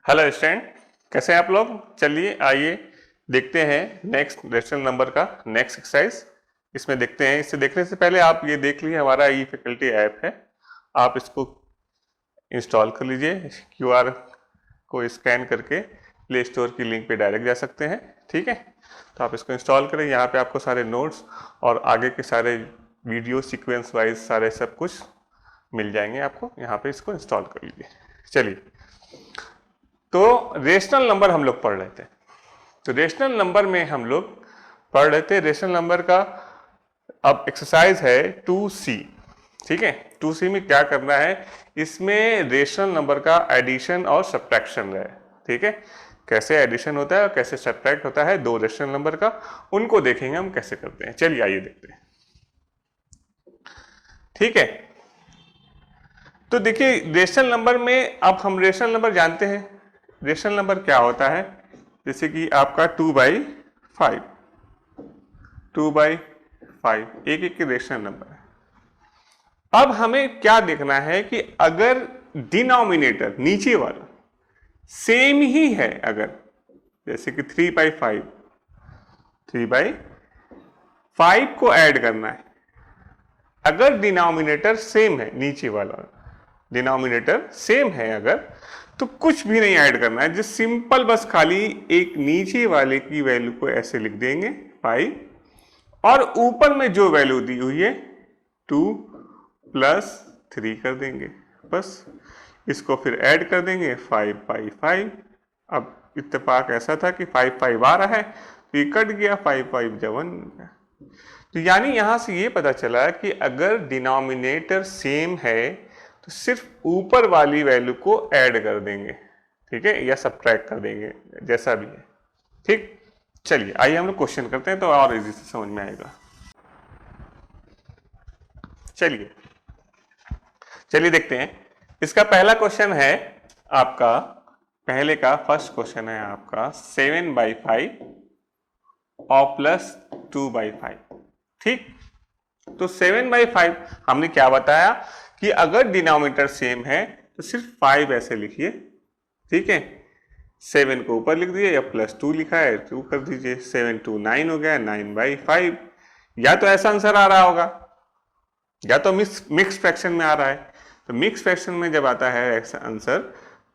Hello student, कैसे हैं आप लोग। चलिए आइए देखते हैं नेक्स्ट रेशनल नंबर का नेक्स्ट एक्सरसाइज। इसमें देखते हैं, इससे देखने से पहले आप ये देख लीजिए हमारा ई फैकल्टी ऐप है, आप इसको इंस्टॉल कर लीजिए। क्यूआर को स्कैन करके प्ले स्टोर की लिंक पे डायरेक्ट जा सकते हैं। ठीक है, तो आप इसको इंस्टॉल करें। यहाँ पे आपको सारे नोट्स और आगे के सारे वीडियो सीक्वेंस वाइज सारे सब कुछ मिल जाएंगे आपको। यहाँ पे इसको इंस्टॉल कर लीजिए। चलिए, तो रेशनल नंबर हम लोग पढ़ रहे थे। तो रेशनल नंबर में हम लोग पढ़ रहे थे रेशनल नंबर का अब एक्सरसाइज है 2C। ठीक है, 2C में क्या करना है, इसमें रेशनल नंबर का एडिशन और सब्ट्रैक्शन है। ठीक है, कैसे एडिशन होता है और कैसे सब्ट्रैक्ट होता है दो रेशनल नंबर का, उनको देखेंगे हम कैसे करते हैं। चलिए आइए देखते हैं। ठीक है, तो देखिए रेशनल नंबर में अब हम रेशनल नंबर जानते हैं। रेशनल नंबर क्या होता है, जैसे कि आपका 2/5, 2/5 एक एक रेशनल नंबर है। अब हमें क्या देखना है कि अगर डिनोमिनेटर नीचे वाला सेम ही है, अगर जैसे कि 3/5, 3/5 को ऐड करना है। अगर डिनोमिनेटर सेम है, नीचे वाला डिनोमिनेटर सेम है अगर, तो कुछ भी नहीं ऐड करना है। जिस सिंपल बस खाली एक नीचे वाले की वैल्यू को ऐसे लिख देंगे 5, और ऊपर में जो वैल्यू दी हुई है 2 + 3 कर देंगे। बस इसको फिर ऐड कर देंगे 5/5। अब इत्तेफाक ऐसा था कि 5/5 आ रहा है तो ये कट गया, 5/5 = 1। तो यानी यहां से ये पता चला कि अगर डिनोमिनेटर सेम है तो सिर्फ ऊपर वाली वैल्यू को ऐड कर देंगे। ठीक है, या सब्ट्रैक्ट कर देंगे, जैसा भी है। ठीक, चलिए आइए हम लोग क्वेश्चन करते हैं तो और इजी से समझ में आएगा। चलिए चलिए देखते हैं। इसका पहला क्वेश्चन है आपका, पहले का फर्स्ट क्वेश्चन है आपका 7/5 और +2/5। ठीक, तो 7/5 हमने क्या बताया कि अगर डिनोमिनेटर सेम है तो सिर्फ 5 ऐसे लिखिए। ठीक है, 7 को ऊपर लिख दिए, या +2 लिखा है 2 कर दीजिए, 7 × 2 = 9 हो गया, 9/5। या तो ऐसा आंसर आ रहा होगा, या तो मिक्स फ्रैक्शन में आ रहा है। तो मिक्स फ्रैक्शन में जब आता है ऐसा आंसर,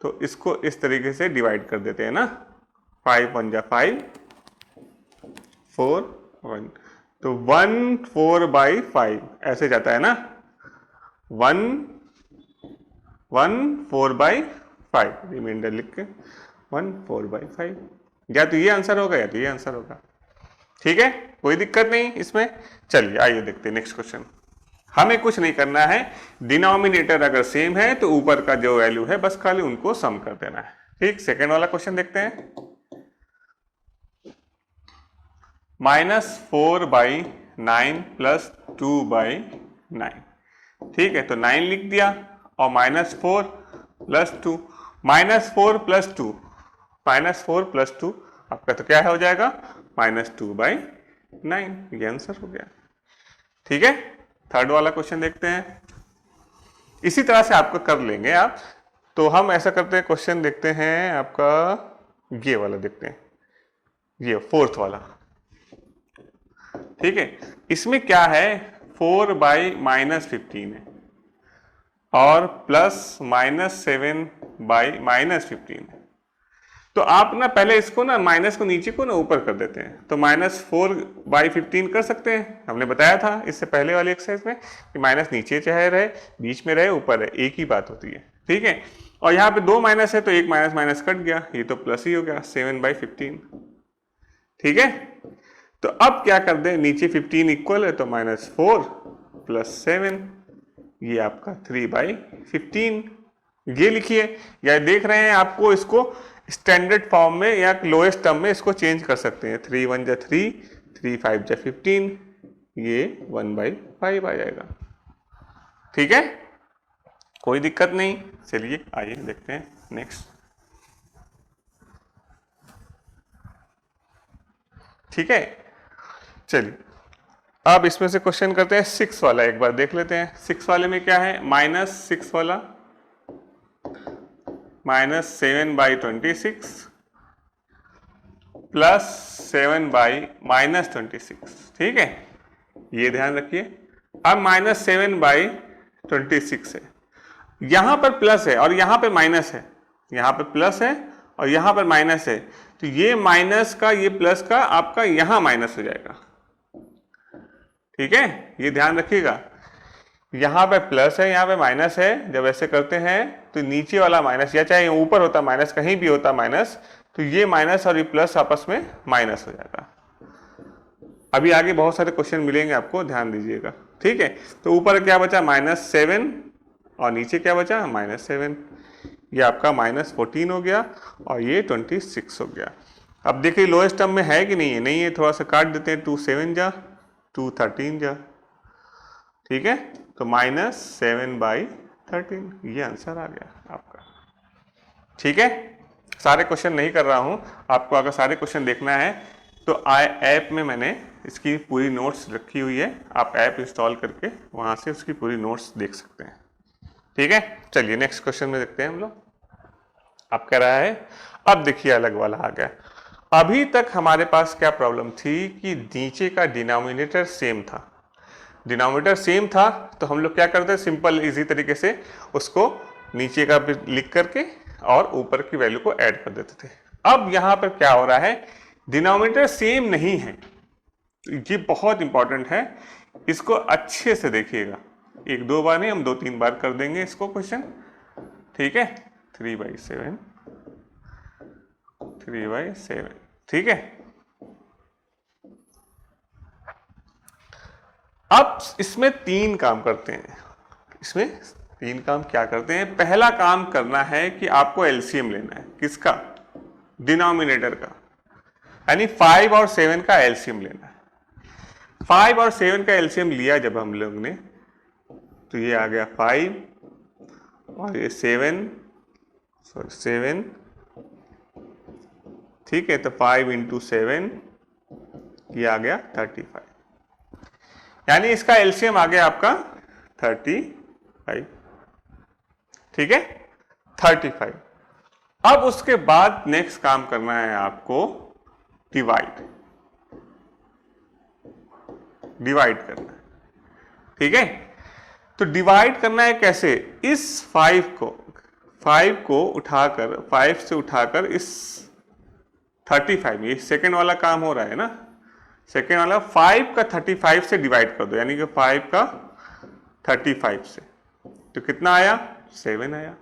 तो इसको इस तरीके से डिवाइड कर देते हैं ना, 5 × 1 = 5, 4 1, तो 1 4/5 ऐसे जाता है ना, 1 4/5, रिमाइंडर लिख के 1 4/5। या तो ये आंसर होगा या तो ये आंसर होगा। ठीक है, कोई दिक्कत नहीं इसमें। चलिए आइए देखते हैं नेक्स्ट क्वेश्चन। हमें कुछ नहीं करना है, डिनोमिनेटर अगर सेम है तो ऊपर का जो वैल्यू है बस खाली उनको सम कर देना है। ठीक, सेकेंड वाला क्वेश्चन देखते हैं। -4/9 + 2/9। ठीक है, तो 9 लिख दिया और -4 + 2, -4 + 2, -4 + 2 आपका तो क्या हो जाएगा, -2/9। ये आंसर हो गया। ठीक है, थर्ड वाला क्वेश्चन देखते हैं। इसी तरह से आपको कर लेंगे आप। तो हम ऐसा करते हैं, क्वेश्चन देखते हैं आपका, ये वाला देखते हैं, ये फोर्थ वाला। ठीक है, इसमें क्या है, 4/-15 है और +-7/-15 है। तो आप ना पहले इसको ना माइनस को नीचे को ना ऊपर कर देते हैं, तो -4/15 कर सकते हैं। हमने बताया था इससे पहले वाली एक्सरसाइज में कि माइनस नीचे चाहे रहे, बीच में रहे, ऊपर रहे, एक ही बात होती है। ठीक है, और यहाँ पे 2 माइनस है तो एक माइनस माइनस कट गया, ये तो प्लस ही हो गया, 7/15। ठीक है, तो अब क्या कर दे, नीचे 15 इक्वल है तो -4 + 7, ये आपका 3/15। ये लिखिए, या देख रहे हैं आपको इसको स्टैंडर्ड फॉर्म में या लोएस्ट टर्म में इसको चेंज कर सकते हैं। 3 × 1 = 3, 3 × 5 = 15, ये 1/5 आ जाएगा। ठीक है, कोई दिक्कत नहीं। चलिए आइए देखते हैं नेक्स्ट। ठीक है, चलिए अब इसमें से क्वेश्चन करते हैं 6 वाला, एक बार देख लेते हैं। 6 वाले में क्या है, -6 वाला, -7/26 +7/-26, ठीक है, ये ध्यान रखिए। अब -7/26 है, यहां पर प्लस है और यहां पर माइनस है, यहां पर प्लस है और यहां पर माइनस है, तो ये माइनस का ये प्लस का आपका यहां माइनस हो जाएगा, ठीक है, ये ध्यान रखिएगा। यहां पे प्लस है, यहां पे माइनस है, जब ऐसे करते हैं तो नीचे वाला माइनस, या चाहे ऊपर होता माइनस, कहीं भी होता माइनस, तो ये माइनस और ये प्लस आपस में माइनस हो जाएगा। अभी आगे बहुत सारे क्वेश्चन मिलेंगे आपको, ध्यान दीजिएगा, ठीक है। तो ऊपर क्या बचा -7 और नीचे क्या बचा -7, ये आपका -14 हो गया और ये 26 हो गया। अब देखिए लोएस्ट टर्म में है कि नहीं है, नहीं है, थोड़ा सा काट देते हैं, 2 7 जा 2 13 जा, ठीक है, तो -7/13, ये आंसर आ गया आपका, ठीक है। सारे क्वेश्चन नहीं कर रहा हूं, आपको अगर सारे क्वेश्चन देखना है तो ऐप में मैंने इसकी पूरी नोट्स रखी हुई है, आप ऐप इंस्टॉल करके वहां से उसकी पूरी नोट्स देख सकते हैं, ठीक है। चलिए नेक्स्ट क्वेश्चन में देखते हैं हम लोग। अब कह रहा है, अब देखिए अलग वाला आ गया। अभी तक हमारे पास क्या प्रॉब्लम थी कि नीचे का डिनोमिनेटर सेम था, डिनोमिनेटर सेम था, तो हम लोग क्या करते हैं, सिंपल इजी तरीके से उसको नीचे का लिख करके और ऊपर की वैल्यू को ऐड कर देते थे। अब यहां पर क्या हो रहा है, डिनोमिनेटर सेम नहीं है, ये बहुत इंपॉर्टेंट है, इसको अच्छे से देखिएगा, 1-2 बार नहीं, हम 2-3 बार कर देंगे इसको क्वेश्चन, ठीक है। 3/7 3/7, ठीक है। अब इसमें 3 काम करते हैं, इसमें 3 काम क्या करते हैं। पहला काम करना है कि आपको एलसीएम लेना है, किसका, डिनोमिनेटर का, यानी 5 और 7 का एलसीएम लेना है। 5 और 7 का एलसीएम लिया जब हम लोग ने, तो ये आ गया 5 और ये 7, ठीक है, तो 5 × 7 ये आ गया 35, यानी इसका एलसीएम आ गया आपका 35, ठीक है, 35। अब उसके बाद नेक्स्ट काम करना है आपको डिवाइड करना है, ठीक है। तो डिवाइड करना है कैसे, इस 5 को उठाकर, 5 से उठाकर इस 35 में, सेकेंड वाला काम हो रहा है ना, सेकेंड वाला 5 का 35 से डिवाइड कर दो, यानी कि 5 का 35 से, तो कितना आया, 7 आया।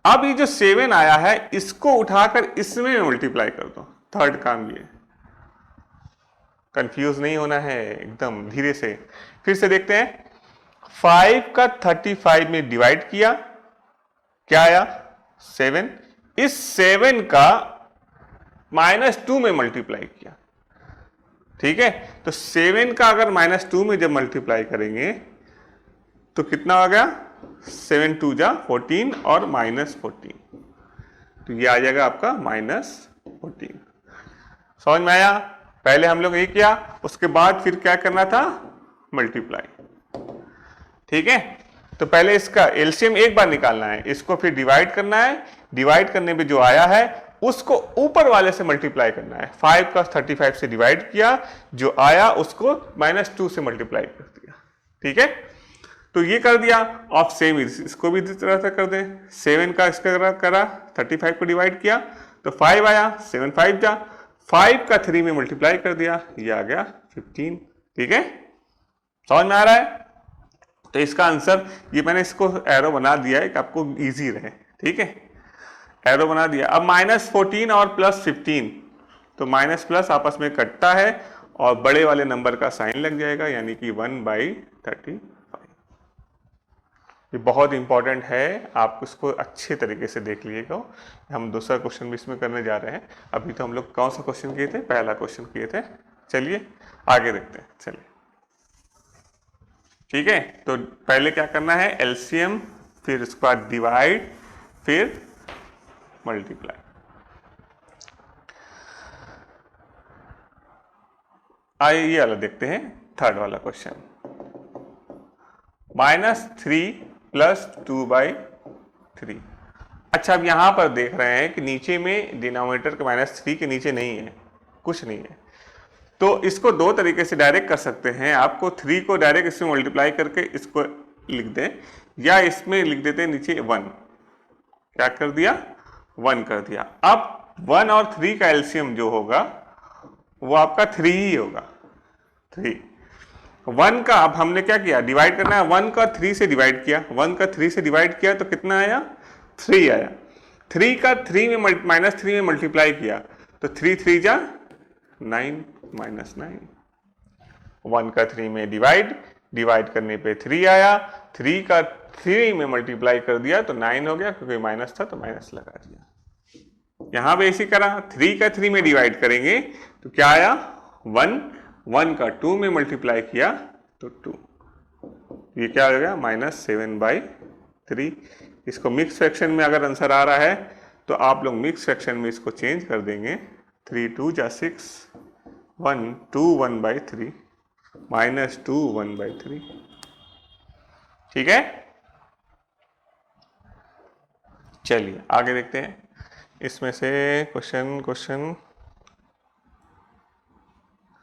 अब ये जो 7 आया है, इसको उठाकर इसमें मल्टीप्लाई कर दो, थर्ड काम ये, कंफ्यूज नहीं होना है, एकदम धीरे से। फिर से देखते हैं, 5 का 35 में डिवाइड किया, क्या आया, 7, इस 7 का -2 में मल्टीप्लाई किया, ठीक है। तो 7 का अगर -2 में जब मल्टीप्लाई करेंगे तो कितना आ गया, 7 2 जा 14 और -14, तो ये आ जाएगा आपका -14। समझ में आया, पहले हम लोग ये किया, उसके बाद फिर क्या करना था, मल्टीप्लाई, ठीक है। तो पहले इसका एलसीएम एक बार निकालना है, इसको फिर डिवाइड करना है, डिवाइड करने पे जो आया है उसको ऊपर वाले से मल्टीप्लाई करना है। 5 का 35 से डिवाइड किया, जो आया उसको -2 से मल्टीप्लाई कर दिया, ठीक है। तो ये कर दिया, आप सेम इसको भी इस तरह से कर दें, 7 का इसका करा, 35 को डिवाइड किया तो 5 आया, 7 5 जा, 5 का 3 में मल्टीप्लाई कर दिया, ये आ गया 15, ठीक है। समझ में आ रहा है, तो इसका आंसर, ये मैंने इसको एरो बना दिया है कि आपको इजी रहे, ठीक है, एरो बना दिया। अब -14 और +15, तो माइनस प्लस आपस में कटता है और बड़े वाले नंबर का साइन लग जाएगा, यानी कि 1/35। ये बहुत इंपॉर्टेंट है, आप इसको अच्छे तरीके से देख लीजिएगा। हम दूसरा क्वेश्चन भी इसमें करने जा रहे हैं। अभी तो हम लोग कौन सा क्वेश्चन किए थे, पहला क्वेश्चन किए थे। चलिए आगे देखते हैं, चलिए ठीक है। तो पहले क्या करना है, एलसीएम, फिर उसके बाद डिवाइड, फिर मल्टीप्लाई। आइए ये वाला देखते हैं, थर्ड वाला क्वेश्चन। -3 + 2/3, अच्छा, अब यहाँ पर देख रहे हैं कि नीचे में डिनोमिनेटर के -3 के नीचे नहीं है, कुछ नहीं है, तो इसको दो तरीके से डायरेक्ट कर सकते हैं। आपको 3 को डायरेक्ट इसमें मल्टीप्लाई करके इसको लिख दें, या इसमें लिख देते हैं नीचे 1। क्या कर दिया? 1 कर दिया। अब 1 और 3 का एलसीएम जो होगा वो आपका 3 ही होगा। 3 1 का, अब हमने क्या किया, डिवाइड करना है। 1 का 3 से डिवाइड किया, 1 का 3 से डिवाइड किया तो कितना आया? 3 आया। 3 का 3 में -3 में मल्टीप्लाई किया तो 3 3 जा 9 -9। 1 का 3 में डिवाइड करने पे 3 आया, 3 का 3 में मल्टीप्लाई कर दिया तो 9 हो गया, क्योंकि माइनस था तो माइनस लगा दिया। यहां पे इसी तरह 3 का 3 में डिवाइड करेंगे तो क्या आया? 1। 1 का 2 में मल्टीप्लाई किया तो 2। ये क्या हो गया? -7/3। इसको मिक्स फ्रैक्शन में अगर आंसर आ रहा है तो आप लोग मिक्स फ्रैक्शन में इसको चेंज कर देंगे। 3 2 जा 6, 1 2 1/3 -2 1/3। ठीक है, चलिए आगे देखते हैं। इसमें से क्वेश्चन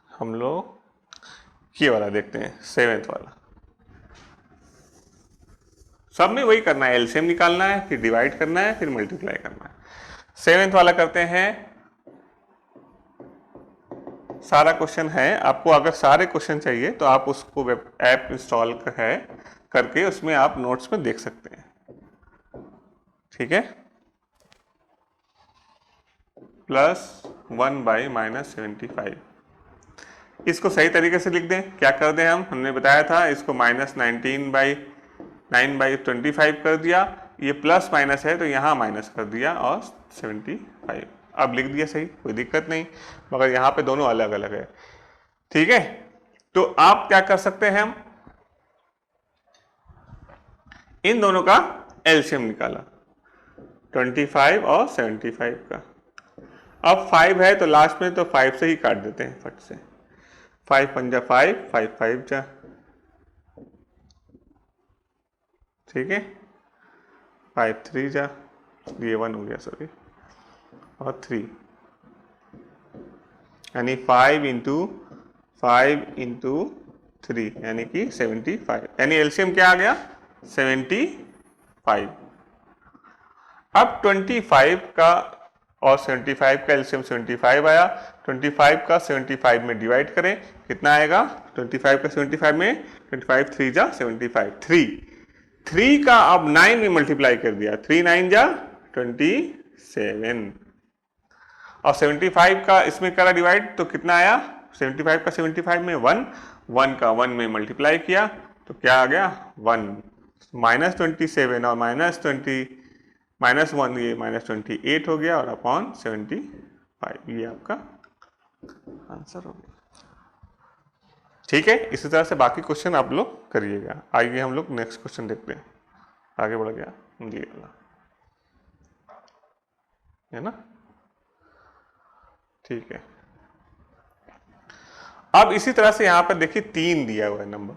हम लोग ये वाला देखते हैं, 7th वाला। सब में वही करना है, एलसीएम निकालना है, फिर डिवाइड करना है, फिर मल्टीप्लाई करना है। 7th वाला करते हैं। सारा क्वेश्चन है, आपको अगर सारे क्वेश्चन चाहिए तो आप उसको वेब ऐप इंस्टॉल करके उसमें आप नोट्स में देख सकते हैं। ठीक है, +1/- 75। इसको सही तरीके से लिख दें। क्या कर दें हम, हमने बताया था इसको -9/9/25 कर दिया। ये प्लस माइनस है तो यहाँ माइनस कर दिया और 75 अब लिख दिया सही, कोई दिक्कत नहीं, मगर यहाँ पे दोनों अलग अलग है। ठीक है, तो आप क्या कर सकते हैं, हम इन दोनों का एलसीएम निकाला, 25 और 75 का। अब 5 है तो लास्ट में तो 5 से ही काट देते हैं फट से। 5 पंजा 5, 5 5 जा, ठीक है, 5 3 जा, ये 1 हो गया सॉरी, और 3, यानी 5 इंटू 3 यानी कि 75, यानी एलसीएम क्या आ गया? 75। अब 25 का और 75 का एलसीएम 75 आया। 25 का 75 में डिवाइड करें, कितना आएगा? 25 का 75 में 25 3 जा 75, 3 का अब 9 में मल्टीप्लाई कर दिया, 3 9 जा 27, और 75 का इसमें करा डिवाइड तो कितना आया? 75 का 75 में 1, 1 का 1 में मल्टीप्लाई किया तो क्या आ गया? 1 -27 और -1 ये -28 हो गया, और अपॉन 75 ये आपका आंसर हो गया। ठीक है, इसी तरह से बाकी क्वेश्चन आप लोग करिएगा। आइए हम लोग नेक्स्ट क्वेश्चन देखते हैं। आगे बढ़ गया जी वाला, है ना? ठीक है, अब इसी तरह से यहां पर देखिए 3 दिया हुआ है नंबर,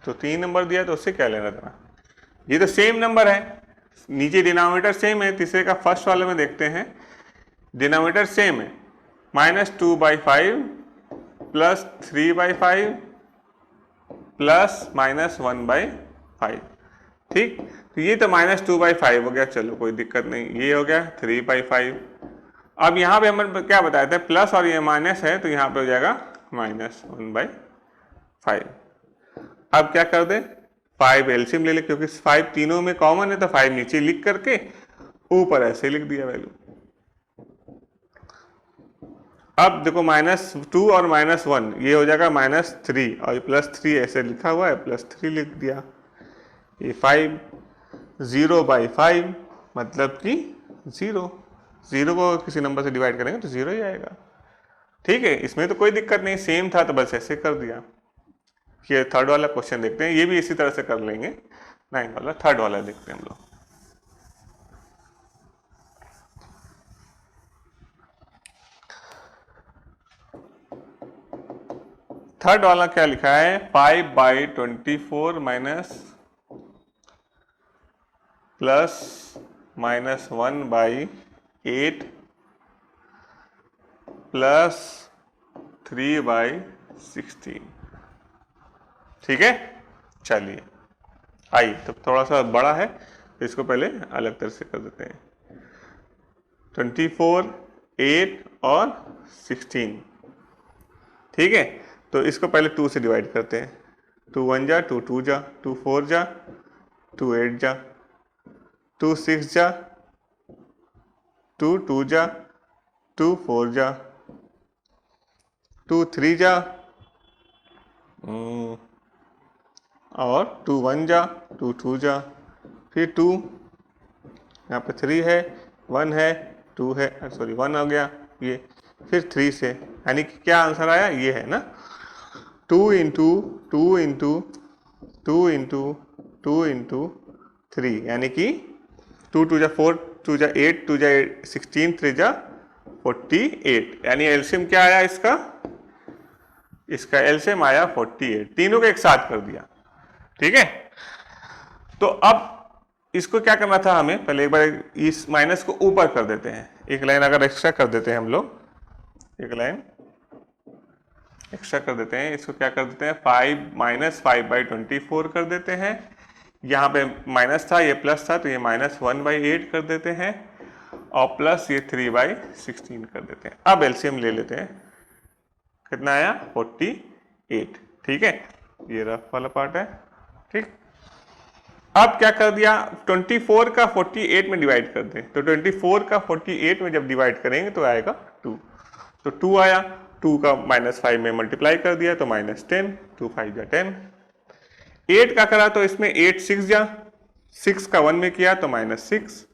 तो 3 नंबर दिया तो उससे क्या लेना देना? ये तो सेम नंबर है, नीचे डिनोमिनेटर सेम है। तीसरे का फर्स्ट वाले में देखते हैं, डिनोमिनेटर सेम है, -2/5 +3/5 +-1/5। ठीक, तो ये तो -2/5 हो गया, चलो कोई दिक्कत नहीं, ये हो गया 3/5। अब यहाँ पे हम क्या बताए थे, प्लस और ये माइनस है तो यहाँ पे हो जाएगा -1/5। अब क्या कर दे, 5 एलसीएम ले ले, क्योंकि 5 तीनों में कॉमन है तो 5 नीचे लिख करके ऊपर ऐसे लिख दिया वैल्यू। अब देखो -2 और -1 ये हो जाएगा -3, और +3 ऐसे लिखा हुआ है, +3 लिख दिया। ये 5 0/5 मतलब कि 0 को किसी नंबर से डिवाइड करेंगे तो 0 ही आएगा। ठीक है, इसमें तो कोई दिक्कत नहीं, सेम था तो बस ऐसे कर दिया। ये थर्ड वाला क्वेश्चन देखते हैं, ये भी इसी तरह से कर लेंगे। 9 वाला, थर्ड वाला देखते हैं हम लोग। थर्ड वाला क्या लिखा है, 5/24 माइनस प्लस -1/8 प्लस 3/16। ठीक है, चलिए आइए, तो थोड़ा सा बड़ा है तो इसको पहले अलग तरह से कर देते हैं। 24, 8 और 16। ठीक है, तो इसको पहले 2 से डिवाइड करते हैं। 2 1 जा, 2 2 जा, 2 4 जा, 2 8 जा, 2 6 जा, 2 2 जा, 2 4 जा, 2 3 जा, और 2 1 जा, 2 2 जा, फिर 2, यहाँ पे 3 है, 1 है, 2 है, सॉरी 1 हो गया ये, फिर 3 से, यानी कि क्या आंसर आया, ये है ना, 2 इंटू 2 इंटू 2 इंटू 2 इंटू 3, यानी कि 2 2 जा 4, 2 जा 8, 2 जा 16, 3 जा 48, यानी एलसीएम क्या आया इसका, इसका एलसीएम आया 48। तीनों को एक साथ कर दिया। ठीक है, तो अब इसको क्या करना था हमें, पहले एक बार इस माइनस को ऊपर कर देते हैं, एक लाइन अगर एक्स्ट्रा कर देते हैं हम लोग, एक लाइन एक्स्ट्रा कर देते हैं, इसको क्या कर देते हैं, 5 -5/24 कर देते हैं। यहाँ पे माइनस था, ये प्लस था, तो ये -1/8 कर देते हैं, और प्लस ये 3/16 कर देते हैं। अब एलसीएम ले लेते हैं, कितना आया, 48। ठीक है, ये रफ वाला पार्ट है। ठीक, अब क्या कर दिया, 24 का 48 में डिवाइड कर दें, तो 24 का 48 में जब डिवाइड करेंगे तो आएगा 2, तो 2 आया, 2 का -5 में मल्टीप्लाई कर दिया तो -10, 2 5 जा 10। 8 का करा तो इसमें 8 6 जा, 6 का 1 में किया तो -6।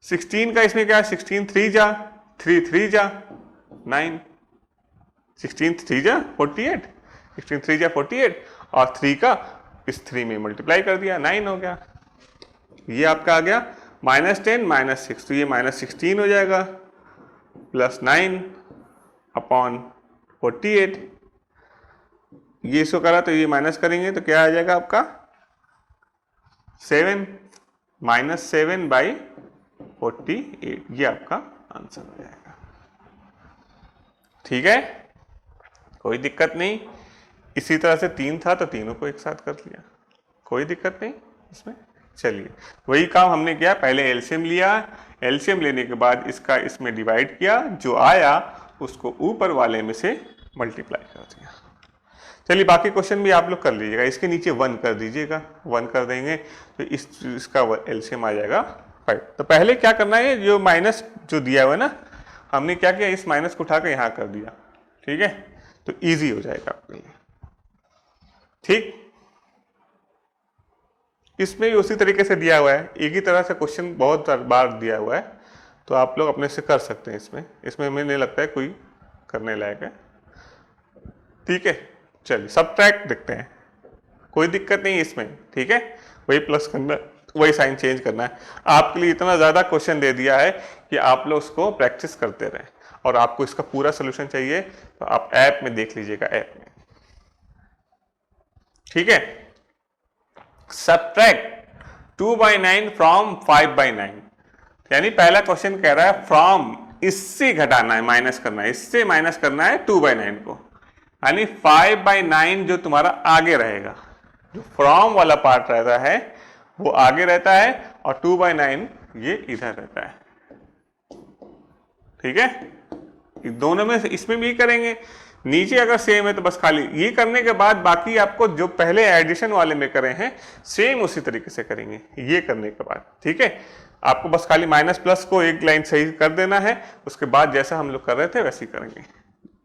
16 का इसमें क्या, 16 3 जा, 3 3 जा 9, 16 3 जा 48, 16 3 जा 48, और 3 का इस 3 में मल्टीप्लाई कर दिया, 9 हो गया। ये आपका आ गया -10 -6, तो ये -16 हो जाएगा, प्लस 9 अपॉन 48। ये इसको करा तो ये माइनस करेंगे तो क्या आ जाएगा आपका 7, -7/48, ये आपका आंसर हो जाएगा। ठीक है, कोई दिक्कत नहीं। इसी तरह से 3 था तो तीनों को एक साथ कर लिया, कोई दिक्कत नहीं इसमें। चलिए, वही काम हमने किया, पहले एलसीएम लिया, एलसीएम लेने के बाद इसका इसमें डिवाइड किया, जो आया उसको ऊपर वाले में से मल्टीप्लाई कर दिया। चलिए, बाकी क्वेश्चन भी आप लोग कर लीजिएगा, इसके नीचे 1 कर दीजिएगा, 1 कर देंगे तो इसका एलसीएम आ जाएगा 5। तो पहले क्या करना है, जो माइनस जो दिया हुआ है ना, हमने क्या किया, इस माइनस को उठाकर यहाँ कर दिया। ठीक है, तो इजी हो जाएगा आपके लिए। ठीक, इसमें भी उसी तरीके से दिया हुआ है, एक ही तरह से क्वेश्चन बहुत बार दिया हुआ है, तो आप लोग अपने से कर सकते हैं। इसमें हमें नहीं लगता है कोई करने लायक है। ठीक है, चलिए सब्ट्रैक्ट देखते हैं, कोई दिक्कत नहीं इसमें। ठीक है, वही प्लस करना, वही साइन चेंज करना है। आपके लिए इतना ज़्यादा क्वेश्चन दे दिया है कि आप लोग उसको प्रैक्टिस करते रहें, और आपको इसका पूरा सोल्यूशन चाहिए तो आप ऐप में देख लीजिएगा, ऐप में। ठीक है, सब्ट्रैक्ट 2/9 फ्रॉम 5/9, यानी पहला क्वेश्चन कह रहा है फ्रॉम, इससे घटाना है, माइनस करना है, इससे माइनस करना है 2/9 को, यानी 5/9 जो तुम्हारा आगे रहेगा, जो फ्रॉम वाला पार्ट रहता है वो आगे रहता है, और 2/9 ये इधर रहता है। ठीक है, दोनों में से इसमें भी करेंगे, नीचे अगर सेम है तो बस खाली ये करने के बाद बाकी आपको जो पहले एडिशन वाले में करे हैं सेम उसी तरीके से करेंगे ये करने के बाद। ठीक है, आपको बस खाली माइनस प्लस को एक लाइन सही कर देना है, उसके बाद जैसा हम लोग कर रहे थे वैसे ही करेंगे।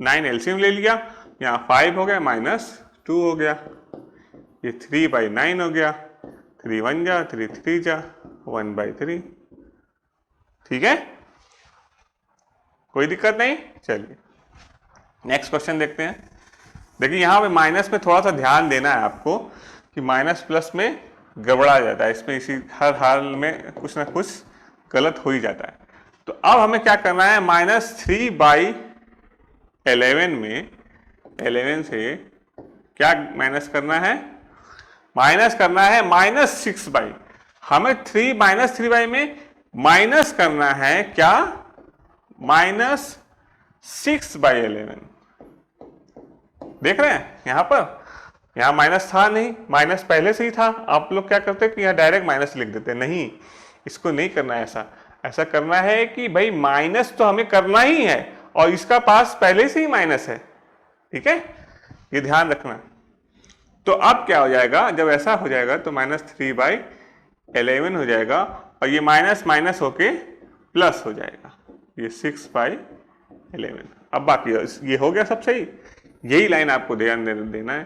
9 एलसीएम ले लिया, यहाँ 5 हो गया, -2 हो गया, ये 3/9 हो गया, 3 1 जा, 3 3 जा, 1/3। ठीक है, कोई दिक्कत नहीं। चलिए नेक्स्ट क्वेश्चन देखते हैं। देखिए यहाँ पे माइनस में थोड़ा सा ध्यान देना है आपको कि माइनस प्लस में गड़बड़ा जाता है, इसमें इसी हर हाल में कुछ ना कुछ गलत हो ही जाता है। तो अब हमें क्या करना है, -3/11 में 11 से क्या माइनस करना है, माइनस करना है -6/, हमें -3/में माइनस करना है क्या, -6/11। देख रहे हैं यहां पर, यहां माइनस था नहीं, माइनस पहले से ही था। आप लोग क्या करते हैं कि यहां डायरेक्ट माइनस लिख देते हैं, नहीं, इसको नहीं करना है ऐसा। ऐसा करना है कि भाई माइनस तो हमें करना ही है और इसका पास पहले से ही माइनस है, ठीक है, ये ध्यान रखना। तो अब क्या हो जाएगा, जब ऐसा हो जाएगा तो -3/11 हो जाएगा और ये माइनस माइनस होके प्लस हो जाएगा, ये 6/11। अब बाकी ये हो गया सब सही, यही लाइन आपको ध्यान देना है।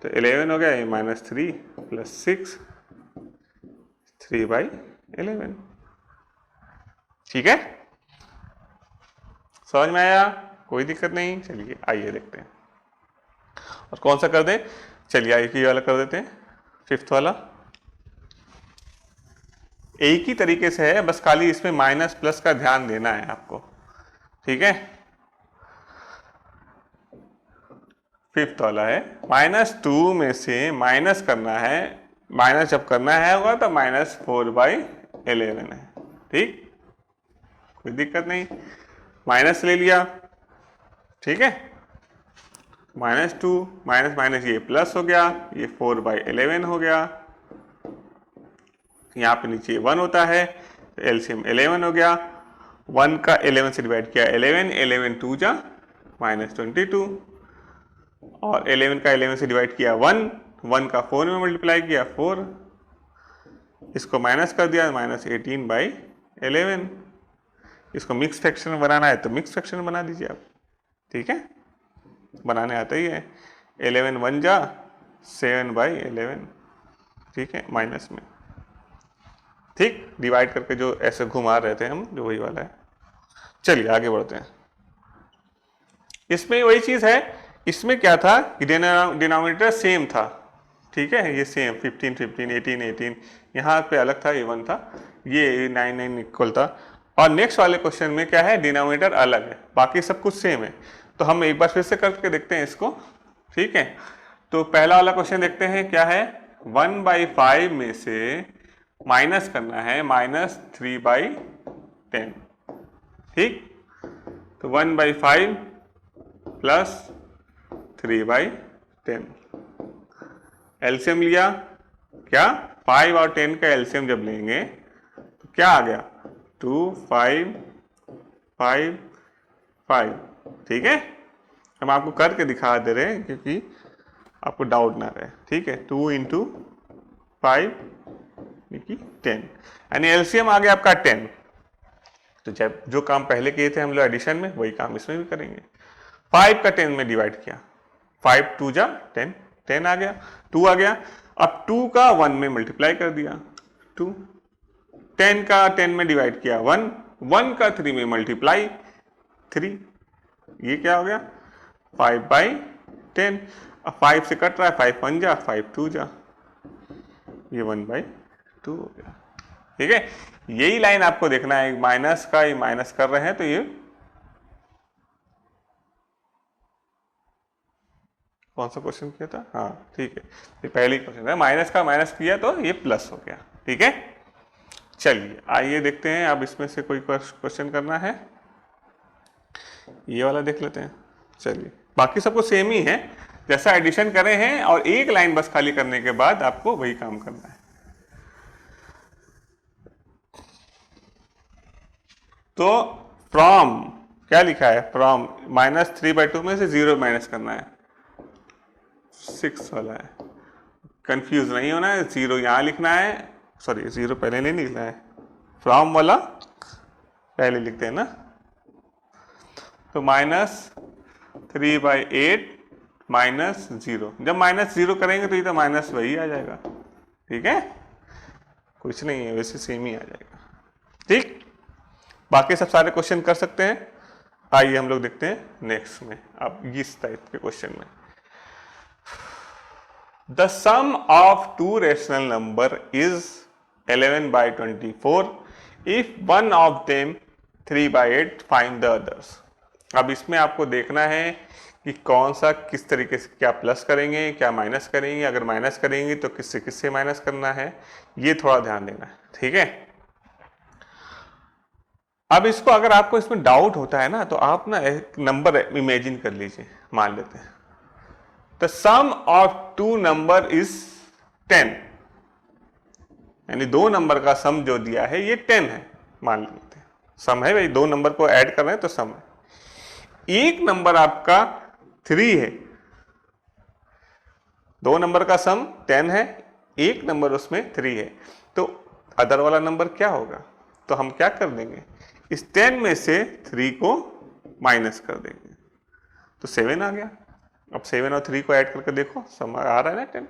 तो 11 हो गया, ये -3 + 6, 3/11। ठीक है, समझ में आया, कोई दिक्कत नहीं। चलिए आइए देखते हैं और कौन सा कर दें। चलिए एक ही वाला कर देते हैं, 5th वाला। एक ही तरीके से है, बस खाली इसमें माइनस प्लस का ध्यान देना है आपको, ठीक है। 5th वाला है, -2 में से माइनस करना है, माइनस जब करना है होगा तो -4/11 है, ठीक, कोई दिक्कत नहीं, माइनस ले लिया, ठीक है। -2 माइनस माइनस ये प्लस हो गया, ये 4/11 हो गया। यहाँ पे नीचे 1 होता है तो एलसीएम 11 हो गया। 1 का 11 से डिवाइड किया 11, 11 2 जा -22 और 11 का 11 से डिवाइड किया 1, 1 का 4 में मल्टीप्लाई किया 4, इसको माइनस कर दिया -18/11। इसको मिक्स फ्रैक्शन बनाना है तो मिक्स फ्रैक्शन बना दीजिए आप, ठीक है, बनाने आता ही है। 11 1 जा 7/11, ठीक है, माइनस में, ठीक, डिवाइड करके जो ऐसे घुमा रहे थे हम, जो वही वाला है। चलिए आगे बढ़ते हैं। इसमें वही चीज है, इसमें क्या था कि डिनोमिनेटर सेम था, ठीक है, ये सेम 15 15 18 18, यहाँ पे अलग था, ये 1 था, ये 9 9 इक्वल था। और नेक्स्ट वाले क्वेश्चन में क्या है, डिनोमिनेटर अलग है, बाकी सब कुछ सेम है। तो हम एक बार फिर से करके देखते हैं इसको, ठीक है। तो पहला वाला क्वेश्चन देखते हैं क्या है, 1/5 में से माइनस करना है -3/10, ठीक। तो 1/5 + 3/10, एलसीएम लिया, क्या 5 और 10 का एलसीएम जब लेंगे तो क्या आ गया 2 5 5 5, ठीक है। हम आपको करके दिखा दे रहे हैं क्योंकि आपको डाउट ना रहे, ठीक है। 2 × 5 10, यानी एलसीएम आ गया आपका 10। तो जब जो काम पहले किए थे हम लोग एडिशन में, वही काम इसमें भी करेंगे। 5 का 10 में डिवाइड किया, 5 2 जा 10, 10 आ गया, 2 आ गया। अब 2 का 1 में मल्टीप्लाई कर दिया 2, 10 का 10 में डिवाइड किया 1, 1 का 3 में मल्टीप्लाई 3, ये क्या हो गया 5/10। अब 5 से कट रहा है, 5 1 जा 5 2 जा, ये 1/2 हो गया, ठीक है। यही लाइन आपको देखना है, माइनस का ये माइनस कर रहे हैं तो ये कौन सा क्वेश्चन किया था, हाँ ठीक है, ये पहले ही क्वेश्चन है, माइनस का माइनस किया तो ये प्लस हो गया, ठीक है। चलिए आइए देखते हैं, अब इसमें से कोई क्वेश्चन करना है, ये वाला देख लेते हैं। चलिए बाकी सबको सेम ही है, जैसा एडिशन करे हैं, और एक लाइन बस खाली करने के बाद आपको वही काम करना है। तो फ्रॉम क्या लिखा है, फ्रॉम -3/2 में से 0 माइनस करना है, 6 वाला है, कंफ्यूज नहीं होना है, 0 यहां लिखना है, सॉरी 0 पहले नहीं लिखना है, फ्रॉम वाला पहले लिखते हैं ना। तो -3/8 -0, जब -0 करेंगे तो ये तो माइनस वही आ जाएगा, ठीक है, कुछ नहीं है, वैसे सेम ही आ जाएगा, ठीक। बाकी सब सारे क्वेश्चन कर सकते हैं। आइए हम लोग देखते हैं नेक्स्ट में, अब इस टाइप के क्वेश्चन में। The sum of 2 rational number is 11/24 if one of them 3/8, find the others. अब इसमें आपको देखना है कि कौन सा किस तरीके से, क्या प्लस करेंगे क्या माइनस करेंगे, अगर माइनस करेंगे तो किससे किससे माइनस करना है, ये थोड़ा ध्यान देना है, ठीक है। अब इसको अगर आपको इसमें डाउट होता है ना, तो आप ना एक नंबर इमेजिन कर लीजिए, मान लेते हैं the sum of two number is 10, यानी दो नंबर का सम जो दिया है ये 10 है, मान लेते हैं सम है भाई, दो नंबर को ऐड कर रहे हैं तो सम है। एक नंबर आपका 3 है, दो नंबर का सम 10 है, एक नंबर उसमें 3 है, तो अदर वाला नंबर क्या होगा? तो हम क्या कर देंगे, इस 10 में से 3 को माइनस कर देंगे, तो 7 आ गया। अब 7 और 3 को ऐड करके देखो, सम आ रहा है ना 10।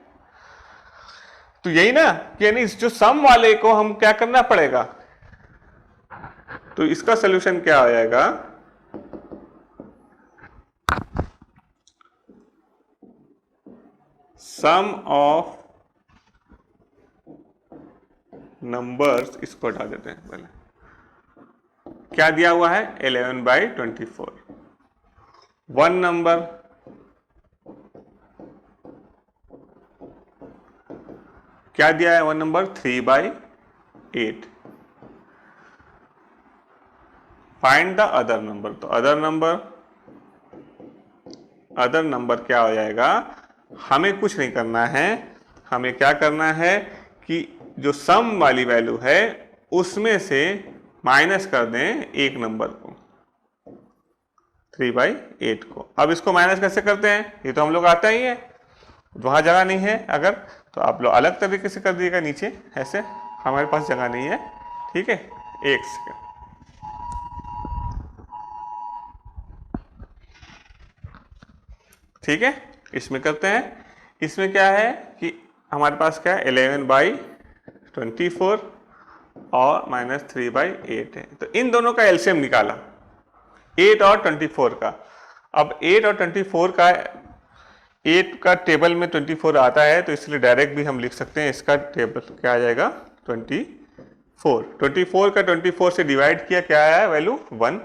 तो यही ना कि यानी जो सम वाले को हम क्या करना पड़ेगा, तो इसका सॉल्यूशन क्या हो जाएगा, सम ऑफ नंबर्स, इसको हटा देते हैं पहले, क्या दिया हुआ है 11/24, वन नंबर क्या दिया है, one number 3/8, find the other number, तो अदर नंबर क्या हो जाएगा, हमें कुछ नहीं करना है, हमें क्या करना है कि जो सम वाली वैल्यू है उसमें से माइनस कर दें एक नंबर को, 3/8 को। अब इसको माइनस कैसे करते हैं, ये तो हम लोग आता ही है, वहां जगह नहीं है अगर, तो आप लोग अलग तरीके से कर दिएगा नीचे, ऐसे हमारे पास जगह नहीं है, ठीक है। एक सेकेंड, ठीक है, इसमें करते हैं। इसमें क्या है कि हमारे पास क्या है 11/24 और -3/8 है, तो इन दोनों का एलसीएम निकाला 8 और 24 का। अब 8 और 24 का, 8 का टेबल में 24 आता है, तो इसलिए डायरेक्ट भी हम लिख सकते हैं, इसका टेबल क्या आ जाएगा 24। 24 का 24 से डिवाइड किया, क्या आया वैल्यू 1,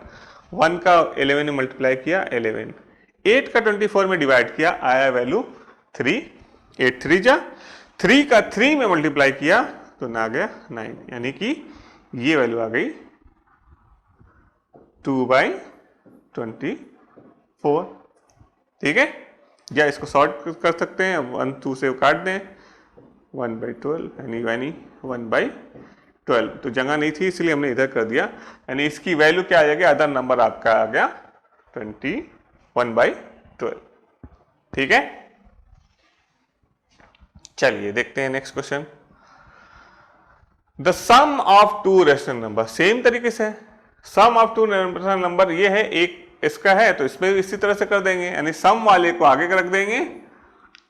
1 का 11 में मल्टीप्लाई किया 11, 8 का 24 में डिवाइड किया, आया वैल्यू 3, 8 3 जा, 3 का 3 में मल्टीप्लाई किया तो ना आ गया 9, यानी कि ये वैल्यू आ गई 2/24, ठीक है। या इसको सॉर्ट कर सकते हैं, 1 2 से काट दें, 1/12 यानी 1/12, तो जगह नहीं थी इसलिए हमने इधर कर दिया, यानी इसकी वैल्यू क्या आ जाएगी, अदर नंबर आपका आ गया 21/12, ठीक है। चलिए देखते हैं next question, the sum of two rational number, same तरीके से sum of two rational number, ये है एक इसका है, तो इसमें इसी तरह से कर देंगे, यानी सम वाले को आगे रख देंगे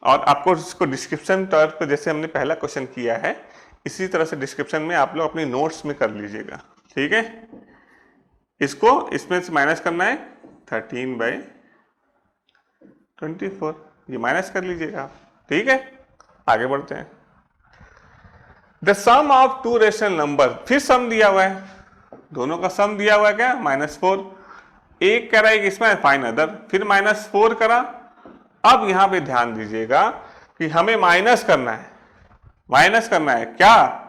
और आपको इसको डिस्क्रिप्शन तौर पर, जैसे हमने पहला क्वेश्चन किया है इसी तरह से डिस्क्रिप्शन में आप लोग अपनी नोट्स में कर लीजिएगा, ठीक है। इसको इसमें से माइनस करना है 13/24, ये माइनस कर लीजिएगा आप, ठीक है। आगे बढ़ते हैं, the sum of two rational number, फिर सम दिया हुआ है, दोनों का सम दिया हुआ है क्या -4, एक कह रहा है कि इसमें फाइंड अदर, फिर -4 करा। अब यहां पे ध्यान दीजिएगा कि हमें माइनस करना है क्या,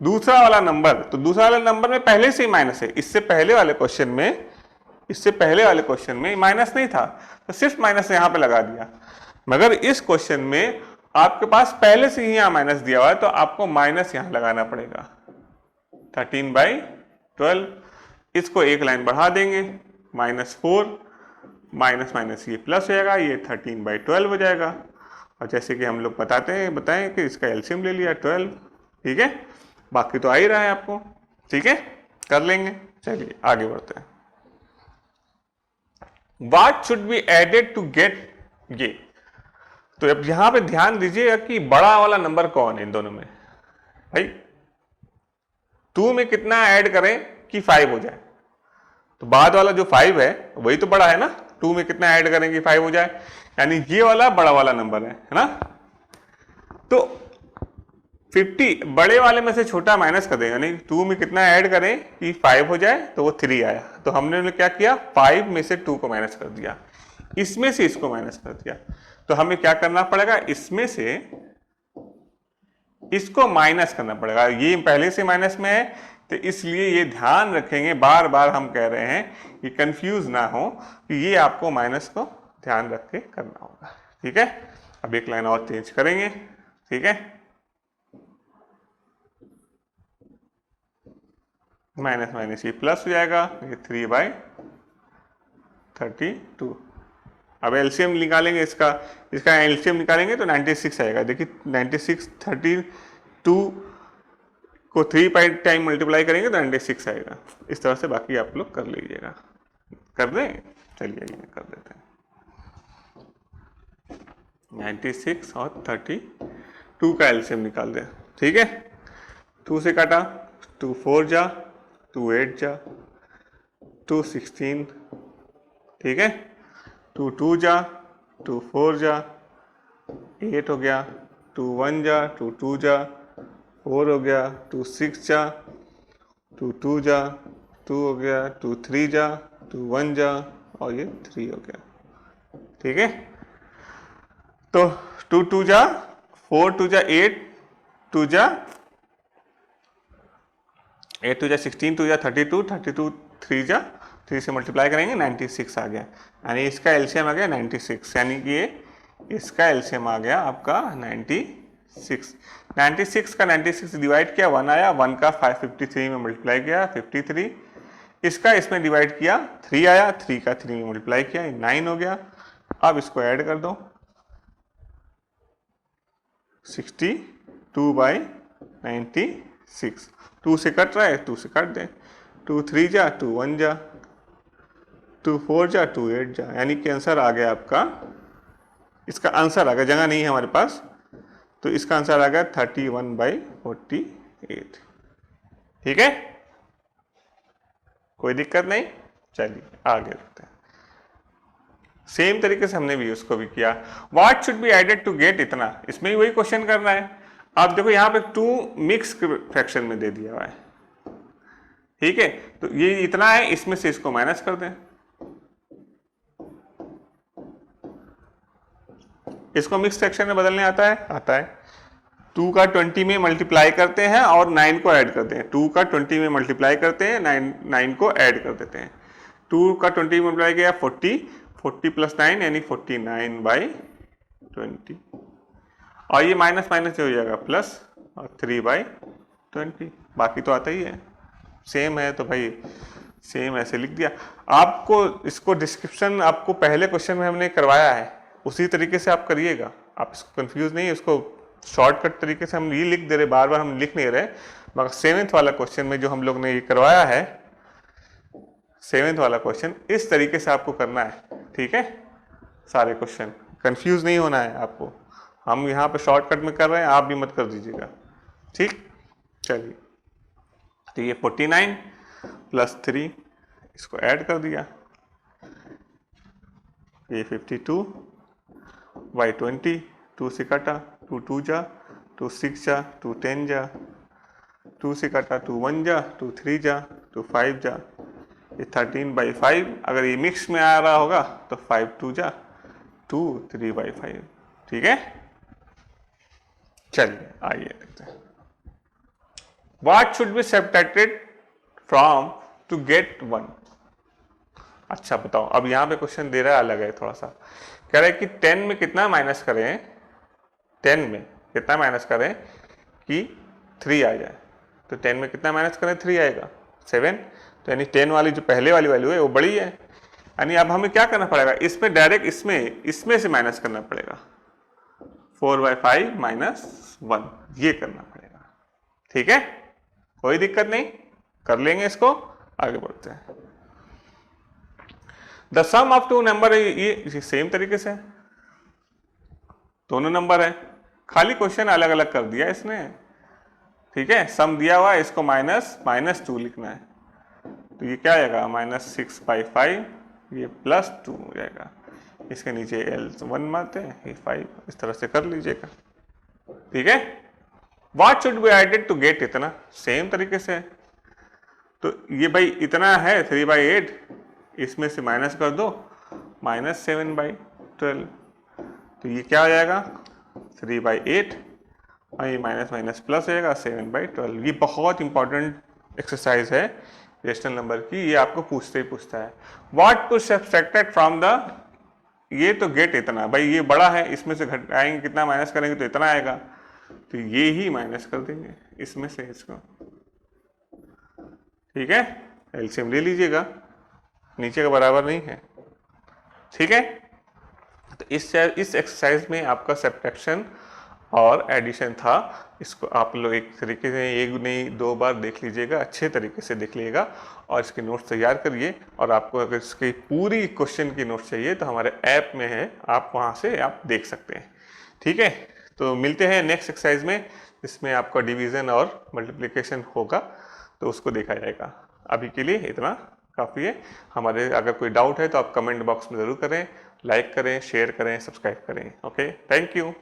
दूसरा वाला नंबर, तो दूसरा वाला नंबर में पहले से ही माइनस है, इससे पहले वाले क्वेश्चन में माइनस नहीं था, तो सिर्फ माइनस यहां पे लगा दिया, मगर इस क्वेश्चन में आपके पास पहले से ही यहां माइनस दिया हुआ है, तो आपको माइनस यहां लगाना पड़ेगा 13/12, इसको एक लाइन बढ़ा देंगे, -4 माइनस ये प्लस हो जाएगा, ये 13/12 हो जाएगा, और जैसे कि हम लोग बताएं कि इसका एलसीएम ले लिया 12, ठीक है। बाकी तो आ ही रहा है आपको, ठीक है, कर लेंगे। चलिए आगे बढ़ते हैं, what should be added to get ये, तो अब यहां पे ध्यान दीजिएगा कि बड़ा वाला नंबर कौन है इन दोनों में, भाई 2 में कितना ऐड करें कि 5 हो जाए, तो बाद वाला जो 5 है वही तो बड़ा है ना, 2 में कितना ऐड करें कि 5 हो जाए, यानी ये वाला बड़ा वाला नंबर है ना। तो 50 बड़े वाले में से छोटा माइनस कर दें, यानी 2 में कितना ऐड करें कि 5 हो जाए, तो वो 3 आया, तो हमने क्या किया 5 में से 2 को माइनस कर दिया, इसमें से इसको माइनस कर दिया, तो हमें क्या करना पड़ेगा, इसमें से इसको माइनस करना पड़ेगा, ये पहले से माइनस में है, तो इसलिए ये ध्यान रखेंगे, बार बार हम कह रहे हैं कि कंफ्यूज ना हो कि ये आपको माइनस को ध्यान रख के करना होगा। ठीक है, अब एक लाइन और चेंज करेंगे। ठीक है, माइनस माइनस ये प्लस हो जाएगा, ये 3/32। अब एलसीएम निकालेंगे इसका एलसीएम निकालेंगे तो 96 आएगा। देखिए 96 32 को 3 टाइम मल्टीप्लाई करेंगे तो 96 आएगा। इस तरह से बाकी आप लोग कर लीजिएगा। कर दें, चलिए ये कर देते हैं। 96 और 32 का एलसीएम निकाल दें। ठीक है, 2 से काटा, 2 4 जा, 2 8 जा, 2 16। ठीक है, 2 2 जा, 2 4 जा, 8 हो गया, 2 1 जा, 2 2 जा, 4 हो गया, 2 6 जा, 2 2 जा, 2 हो गया, 2 3 जा, 2 1 जा, और ये 3 हो गया। ठीक है, तो 2 2 जा, 4 2 जा 8, 2 जा 8 2 जा 16, 2 जा 32, 32 3 जा 3 से मल्टीप्लाई करेंगे 96 आ गया। यानी इसका एलसीएम आ गया 96, यानी कि ये इसका एलसीएम आ गया आपका 96। 96 का 96 डिवाइड किया, 1 आया, 1 का 553 में मल्टीप्लाई किया 53, इसका इसमें डिवाइड किया 3 आया, 3 का 3 में मल्टीप्लाई किया 9 हो गया। अब इसको ऐड कर दो, 62/96। 2 से कट रहा है, 2 से काट दें, 2 3 जा, 2 1 जा, 2 4 जा, 2 8 जा, यानी कि आंसर आ गया आपका, इसका आंसर आ गया, जगह नहीं है हमारे पास, तो इसका आंसर आ गया 31/48। ठीक है, कोई दिक्कत नहीं, चलिए आगे देखते हैं। सेम तरीके से हमने भी उसको भी किया। What should be added to get इतना, इसमें भी वही क्वेश्चन करना है। आप देखो यहाँ पे 2 मिक्स फ्रैक्शन में दे दिया हुआ है। ठीक है, तो ये इतना है, इसमें से इसको माइनस कर दें, इसको मिक्स फ्रैक्शन में बदलने आता है, आता है। 2 का 20 में मल्टीप्लाई करते हैं और 9 को ऐड करते हैं, 2 का 20 में मल्टीप्लाई करते हैं, 9 को ऐड कर देते हैं। 2 का 20 में मल्टीप्लाई किया 40 प्लस 9 यानी 49/20, और ये माइनस माइनस हो जाएगा प्लस, और 3/20, बाकी तो आता ही है, सेम है तो भाई सेम ऐसे लिख दिया। आपको इसको डिस्क्रिप्शन आपको पहले क्वेश्चन में हमने करवाया है, उसी तरीके से आप करिएगा, आप इसको कंफ्यूज नहीं, इसको शॉर्टकट तरीके से हम ये लिख दे रहे, बार बार हम लिख नहीं रहे, मगर 7th वाला क्वेश्चन में जो हम लोग ने ये करवाया है, 7th वाला क्वेश्चन इस तरीके से आपको करना है। ठीक है, सारे क्वेश्चन कंफ्यूज नहीं होना है आपको, हम यहाँ पे शॉर्टकट में कर रहे हैं, आप भी मत कर दीजिएगा। ठीक, चलिए, तो ये 49 प्लस 3, इसको ऐड कर दिया, ये 52/20, 2 से काटा, 2 2 जा, 2 6 जा, 2 10 जा, 2 से काटा, 2 1 जा, 2 3 जा, 2 5 जा, ये 13/5। अगर ये मिक्स में आ रहा होगा तो 5 2 जा, 2 3/5। ठीक है, चलिए आइए देखते हैं। What should be subtracted from to get 1? अच्छा बताओ, अब यहाँ पे क्वेश्चन दे रहा है अलग है थोड़ा सा, कह रहा है कि 10 में कितना माइनस करें, 10 में कितना माइनस करें कि 3 आ जाए, तो 10 में कितना माइनस करें 3 आएगा 7, तो यानी 10 वाली जो पहले वाली वैल्यू है वो बड़ी है, यानी अब हमें क्या करना पड़ेगा, इसमें डायरेक्ट इसमें से माइनस करना पड़ेगा, 4/5 माइनस 1, ये करना पड़ेगा। ठीक है, कोई दिक्कत नहीं, कर लेंगे इसको, आगे बढ़ते हैं। द सम ऑफ 2 नंबर, ये सेम तरीके से दोनों नंबर है, खाली क्वेश्चन अलग अलग कर दिया इसने। ठीक है, सम दिया हुआ है, इसको -2 लिखना है, तो ये क्या आएगा -6/5, ये +2 हो जाएगा, इसके नीचे L1 मारते हैं, ये 5, इस तरह से कर लीजिएगा। ठीक है, what should be added to get इतना, सेम तरीके से, तो ये भाई इतना है 3/8, इसमें से माइनस कर दो -7/12, तो ये क्या हो जाएगा 3/8, और ये माइनस माइनस प्लस हो जाएगा 7/12। ये बहुत इंपॉर्टेंट एक्सरसाइज है रेशनल नंबर की, ये आपको पूछते ही पूछता है what to subtracted from the, ये तो गेट इतना, भाई ये बड़ा है, इसमें से घटाएंगे कितना, माइनस करेंगे तो इतना आएगा, तो ये ही माइनस कर देंगे इसमें से इसको, ठीक है। एलसीएम ले लीजिएगा, नीचे का बराबर नहीं है, ठीक है। तो इस एक्सरसाइज में आपका सब्ट्रैक्शन और एडिशन था, इसको आप लोग एक तरीके से एक नहीं 2 बार देख लीजिएगा, अच्छे तरीके से देख लीजिएगा और इसके नोट्स तैयार करिए। और आपको अगर इसकी पूरी क्वेश्चन की नोट्स चाहिए तो हमारे ऐप में है, आप वहाँ से आप देख सकते हैं, ठीक है। तो मिलते हैं नेक्स्ट एक्सरसाइज में, जिसमें आपका डिवीज़न और मल्टीप्लिकेशन होगा, तो उसको देखा जाएगा। अभी के लिए इतना काफ़ी है। हमारे अगर कोई डाउट है तो आप कमेंट बॉक्स में ज़रूर करें, लाइक करें, शेयर करें, सब्सक्राइब करें। Okay, thank you.